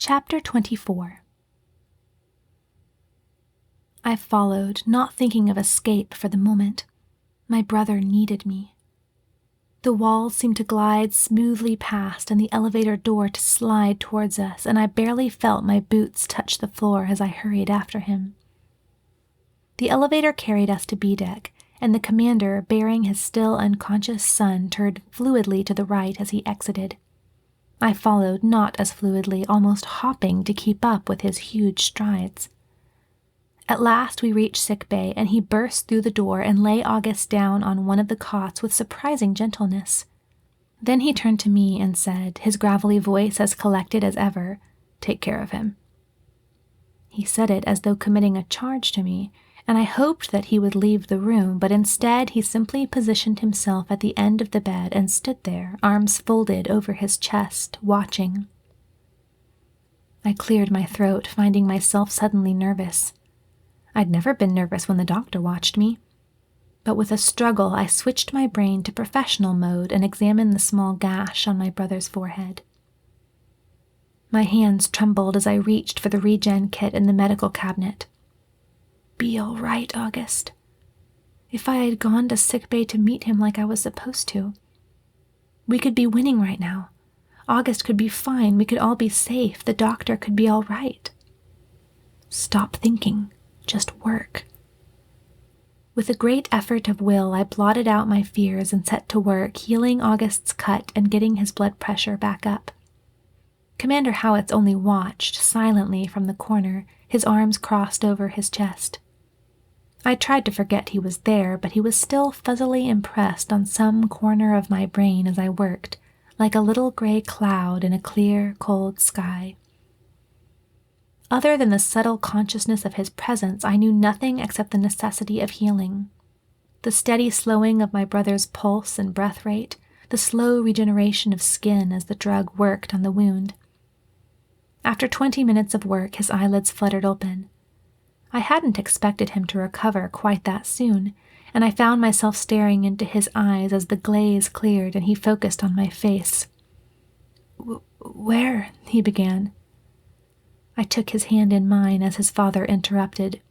Chapter 24. I followed, not thinking of escape for the moment. My brother needed me. The walls seemed to glide smoothly past and the elevator door to slide towards us, and I barely felt my boots touch the floor as I hurried after him. The elevator carried us to B-deck, and the commander, bearing his still unconscious son, turned fluidly to the right as he exited. I followed not as fluidly, almost hopping to keep up with his huge strides. At last we reached sickbay, and he burst through the door and lay August down on one of the cots with surprising gentleness. Then he turned to me and said, his gravelly voice as collected as ever, "Take care of him." He said it as though committing a charge to me, and I hoped that he would leave the room, but instead he simply positioned himself at the end of the bed and stood there, arms folded over his chest, watching. I cleared my throat, finding myself suddenly nervous. I'd never been nervous when the doctor watched me. But with a struggle, I switched my brain to professional mode and examined the small gash on my brother's forehead. My hands trembled as I reached for the regen kit in the medical cabinet. Be all right, August. If I had gone to sickbay to meet him like I was supposed to. We could be winning right now. August could be fine. We could all be safe. The doctor could be all right. Stop thinking. Just work. With a great effort of will, I blotted out my fears and set to work, healing August's cut and getting his blood pressure back up. Commander Howitz only watched, silently from the corner, his arms crossed over his chest. I tried to forget he was there, but he was still fuzzily impressed on some corner of my brain as I worked, like a little gray cloud in a clear, cold sky. Other than the subtle consciousness of his presence, I knew nothing except the necessity of healing. The steady slowing of my brother's pulse and breath rate, the slow regeneration of skin as the drug worked on the wound. After 20 minutes of work, his eyelids fluttered open. I hadn't expected him to recover quite that soon, and I found myself staring into his eyes as the glaze cleared and he focused on my face. Where? He began. I took his hand in mine as his father interrupted.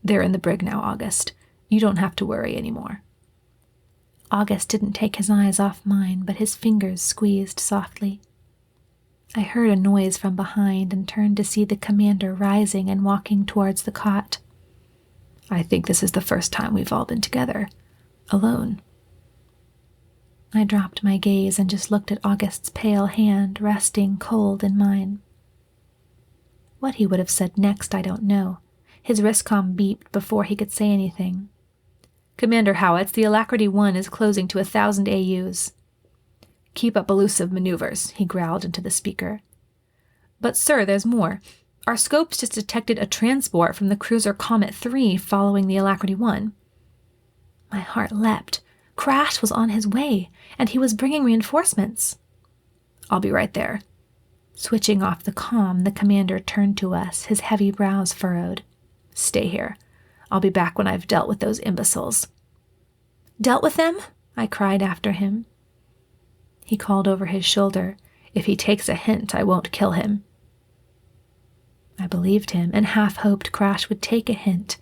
They're in the brig now, August. You don't have to worry anymore. August didn't take his eyes off mine, but his fingers squeezed softly. I heard a noise from behind and turned to see the commander rising and walking towards the cot. I think this is the first time we've all been together, alone. I dropped my gaze and just looked at August's pale hand resting cold in mine. What he would have said next, I don't know. His wristcom beeped before he could say anything. Commander Howitz, the Alacrity 1 is closing to 1,000 AUs. Keep up elusive maneuvers, he growled into the speaker. But sir, there's more. Our scopes just detected a transport from the cruiser Comet 3 following the Alacrity 1. My heart leapt. Crash was on his way, and he was bringing reinforcements. I'll be right there. Switching off the comm, the commander turned to us, his heavy brows furrowed. Stay here. I'll be back when I've dealt with those imbeciles. Dealt with them? I cried after him. He called over his shoulder. If he takes a hint, I won't kill him. I believed him and half hoped Crash would take a hint.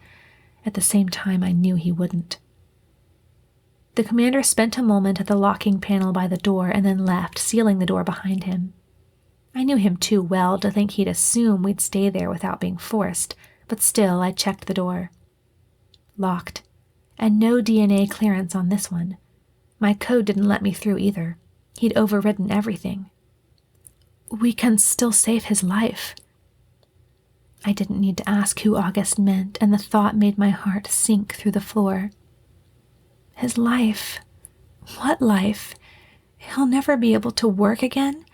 At the same time, I knew he wouldn't. The commander spent a moment at the locking panel by the door and then left, sealing the door behind him. I knew him too well to think he'd assume we'd stay there without being forced, but still I checked the door. Locked, and no DNA clearance on this one. My code didn't let me through either. He'd overridden everything. We can still save his life. I didn't need to ask who August meant, and the thought made my heart sink through the floor. His life? What life? He'll never be able to work again?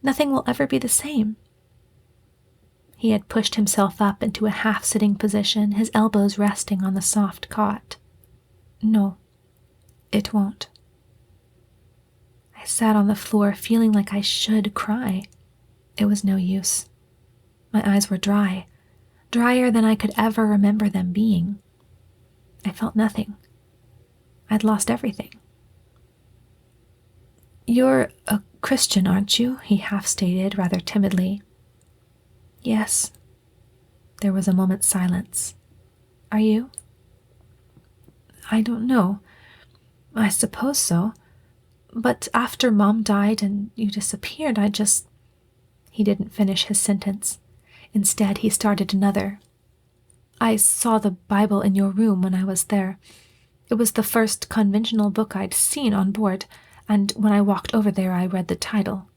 Nothing will ever be the same. He had pushed himself up into a half-sitting position, his elbows resting on the soft cot. No, it won't. I sat on the floor feeling like I should cry. It was no use. My eyes were dry, drier than I could ever remember them being. I felt nothing. I'd lost everything. You're a Christian, aren't you? He half stated, rather timidly. Yes. There was a moment's silence. Are you? I don't know. I suppose so. But after Mom died and you disappeared, I just... He didn't finish his sentence. Instead, he started another. I saw the Bible in your room when I was there. It was the first conventional book I'd seen on board, and when I walked over there, I read the title.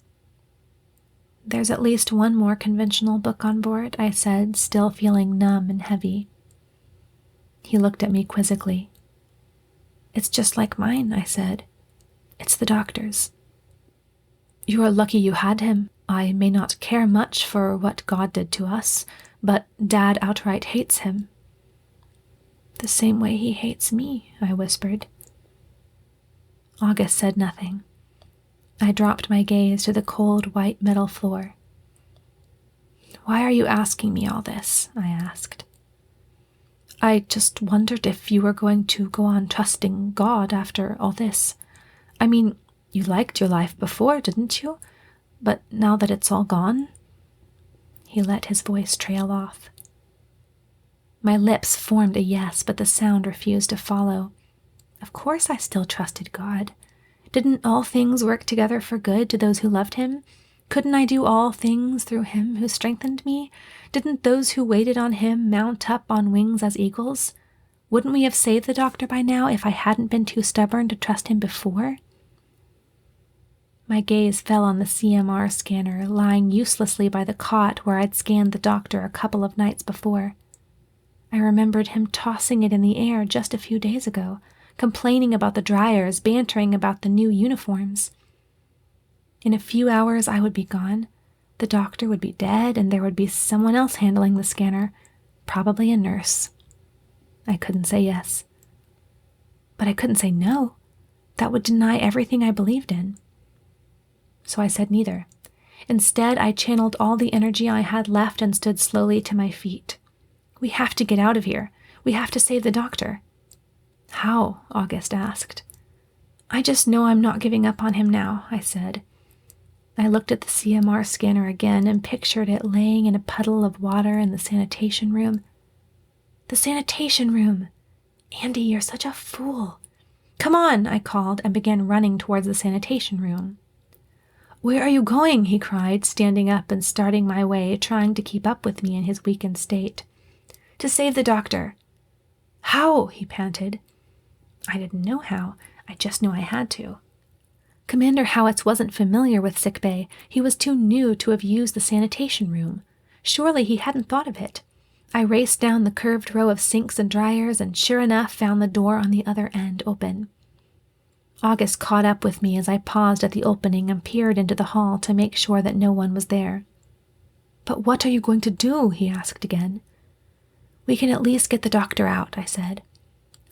There's at least one more conventional book on board, I said, still feeling numb and heavy. He looked at me quizzically. It's just like mine, I said. It's the doctor's. You are lucky you had him. I may not care much for what God did to us, but Dad outright hates him. The same way he hates me, I whispered. August said nothing. I dropped my gaze to the cold white metal floor. Why are you asking me all this? I asked. I just wondered if you were going to go on trusting God after all this. I mean, you liked your life before, didn't you? But now that it's all gone? He let his voice trail off. My lips formed a yes, but the sound refused to follow. Of course I still trusted God. Didn't all things work together for good to those who loved him? Couldn't I do all things through him who strengthened me? Didn't those who waited on him mount up on wings as eagles? Wouldn't we have saved the doctor by now if I hadn't been too stubborn to trust him before? My gaze fell on the CMR scanner lying uselessly by the cot where I'd scanned the doctor a couple of nights before. I remembered him tossing it in the air just a few days ago, complaining about the dryers, bantering about the new uniforms. In a few hours I would be gone. The doctor would be dead, and there would be someone else handling the scanner, probably a nurse. I couldn't say yes. But I couldn't say no. That would deny everything I believed in. So I said neither. Instead, I channeled all the energy I had left and stood slowly to my feet. We have to get out of here. We have to save the doctor. How? August asked. I just know I'm not giving up on him now, I said. I looked at the CMR scanner again and pictured it laying in a puddle of water in the sanitation room. The sanitation room! Andi, you're such a fool. Come on, I called and began running towards the sanitation room. Where are you going? He cried, standing up and starting my way, trying to keep up with me in his weakened state. To save the doctor. How? He panted. I didn't know how. I just knew I had to. Commander Howitz wasn't familiar with sickbay. He was too new to have used the sanitation room. Surely he hadn't thought of it. I raced down the curved row of sinks and dryers and sure enough found the door on the other end open. August caught up with me as I paused at the opening and peered into the hall to make sure that no one was there. But what are you going to do? He asked again. We can at least get the doctor out, I said.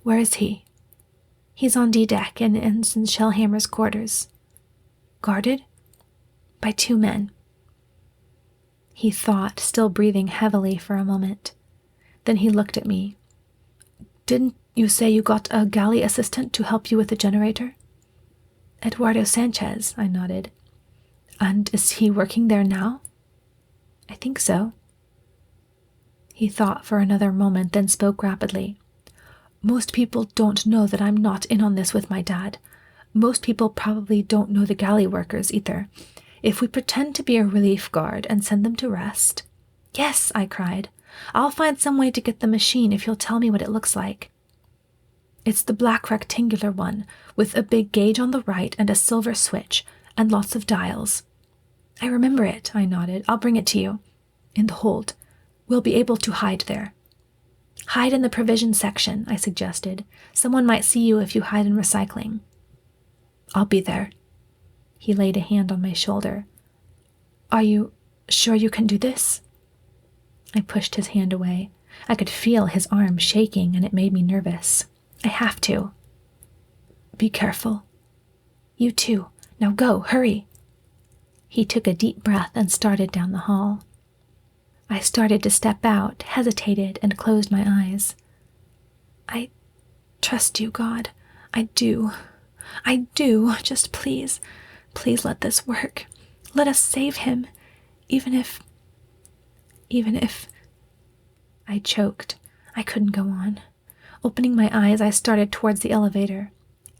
Where is he? He's on D-deck in Ensign Shellhammer's quarters. Guarded? By 2 men. He thought, still breathing heavily for a moment. Then he looked at me. Didn't you say you got a galley assistant to help you with the generator? Eduardo Sanchez, I nodded. And is he working there now? I think so. He thought for another moment, then spoke rapidly. Most people don't know that I'm not in on this with my dad. Most people probably don't know the galley workers either. If we pretend to be a relief guard and send them to rest... Yes, I cried. I'll find some way to get the machine if you'll tell me what it looks like. It's the black rectangular one, with a big gauge on the right and a silver switch, and lots of dials. I remember it, I nodded. I'll bring it to you. In the hold. We'll be able to hide there. Hide in the provision section, I suggested. Someone might see you if you hide in recycling. I'll be there. He laid a hand on my shoulder. Are you sure you can do this? I pushed his hand away. I could feel his arm shaking, and it made me nervous. I have to. Be careful. You too. Now go, hurry. He took a deep breath and started down the hall. I started to step out, hesitated, and closed my eyes. I trust you, God. I do. I do. Just please, please let this work. Let us save him, even if Even if... I choked. I couldn't go on. Opening my eyes, I started towards the elevator.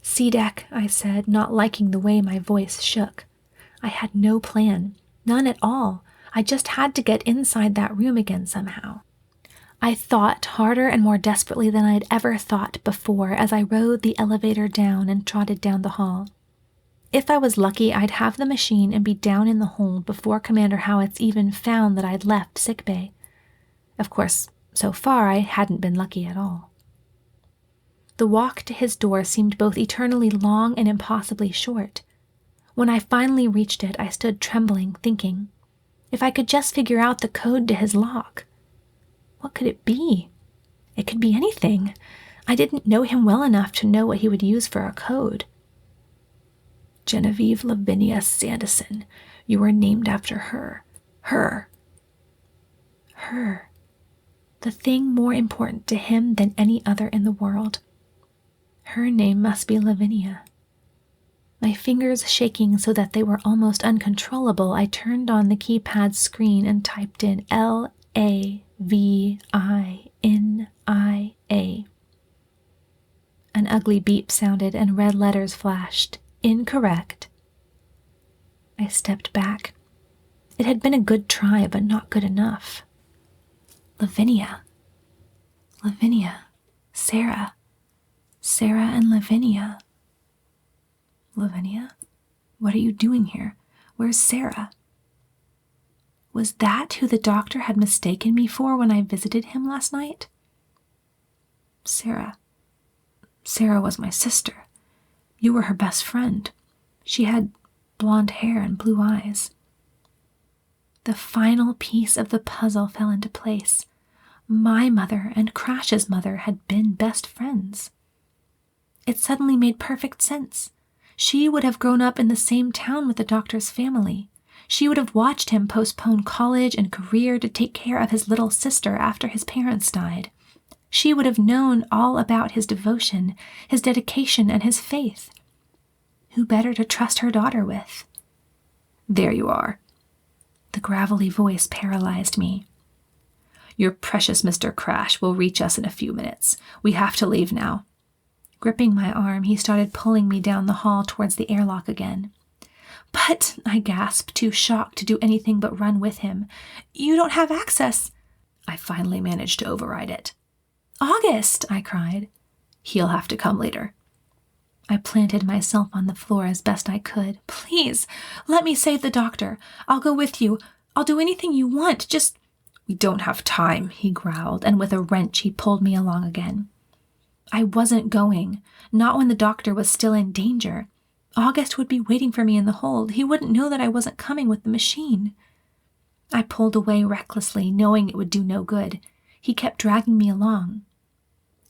"C-deck," I said, not liking the way my voice shook. I had no plan. None at all. I just had to get inside that room again somehow. I thought harder and more desperately than I had ever thought before as I rode the elevator down and trotted down the hall. If I was lucky, I'd have the machine and be down in the hold before Commander Howitz even found that I'd left sickbay. Of course, so far I hadn't been lucky at all. The walk to his door seemed both eternally long and impossibly short. When I finally reached it, I stood trembling, thinking, if I could just figure out the code to his lock. What could it be? It could be anything. I didn't know him well enough to know what he would use for a code. "Genevieve Lavinia Sanderson. You were named after her. Her. Her. The thing more important to him than any other in the world. Her name must be Lavinia." My fingers shaking so that they were almost uncontrollable, I turned on the keypad screen and typed in Lavinia. An ugly beep sounded and red letters flashed. Incorrect. I stepped back. It had been a good try, but not good enough. Lavinia. Sarah. Sarah and Lavinia. Lavinia? What are you doing here? Where's Sarah? Was that who the doctor had mistaken me for when I visited him last night? Sarah was my sister. You were her best friend. She had blonde hair and blue eyes. The final piece of the puzzle fell into place. My mother and Crash's mother had been best friends. It suddenly made perfect sense. She would have grown up in the same town with the doctor's family. She would have watched him postpone college and career to take care of his little sister after his parents died. She would have known all about his devotion, his dedication, and his faith. Who better to trust her daughter with? There you are. The gravelly voice paralyzed me. Your precious Mr. Crash will reach us in a few minutes. We have to leave now. Gripping my arm, he started pulling me down the hall towards the airlock again. But, I gasped, too shocked to do anything but run with him. You don't have access. I finally managed to override it. August, I cried. He'll have to come later. I planted myself on the floor as best I could. Please, let me save the doctor. I'll go with you. I'll do anything you want. Just... We don't have time, he growled, and with a wrench he pulled me along again. I wasn't going, not when the doctor was still in danger. August would be waiting for me in the hold. He wouldn't know that I wasn't coming with the machine. I pulled away recklessly, knowing it would do no good. He kept dragging me along.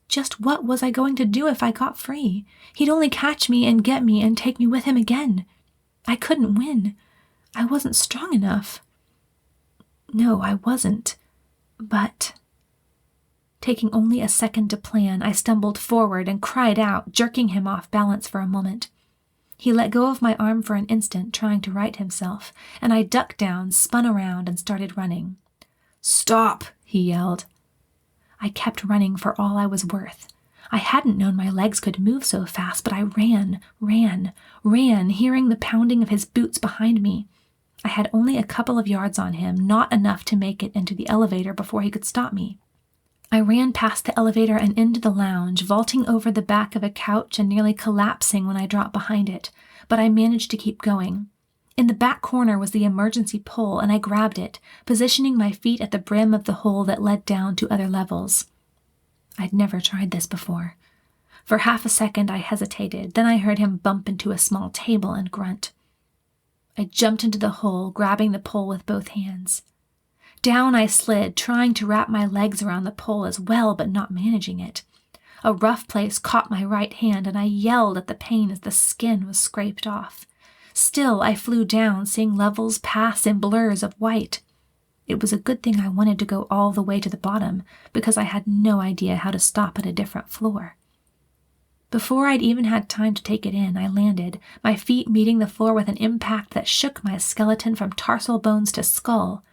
Just what was I going to do if I got free? He'd only catch me and get me and take me with him again. I couldn't win. I wasn't strong enough. No, I wasn't. But... Taking only a second to plan, I stumbled forward and cried out, jerking him off balance for a moment. He let go of my arm for an instant, trying to right himself, and I ducked down, spun around, and started running. Stop, he yelled. I kept running for all I was worth. I hadn't known my legs could move so fast, but I ran, hearing the pounding of his boots behind me. I had only a couple of yards on him, not enough to make it into the elevator before he could stop me. I ran past the elevator and into the lounge, vaulting over the back of a couch and nearly collapsing when I dropped behind it, but I managed to keep going. In the back corner was the emergency pole, and I grabbed it, positioning my feet at the brim of the hole that led down to other levels. I'd never tried this before. For half a second I hesitated, then I heard him bump into a small table and grunt. I jumped into the hole, grabbing the pole with both hands. Down I slid, trying to wrap my legs around the pole as well, but not managing it. A rough place caught my right hand, and I yelled at the pain as the skin was scraped off. Still, I flew down, seeing levels pass in blurs of white. It was a good thing I wanted to go all the way to the bottom, because I had no idea how to stop at a different floor. Before I'd even had time to take it in, I landed, my feet meeting the floor with an impact that shook my skeleton from tarsal bones to skull.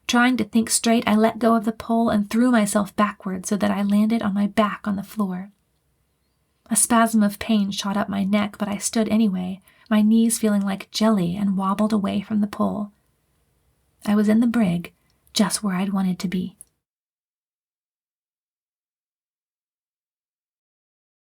Trying to think straight, I let go of the pole and threw myself backward so that I landed on my back on the floor. A spasm of pain shot up my neck, but I stood anyway, my knees feeling like jelly, and wobbled away from the pole. I was in the brig, just where I'd wanted to be.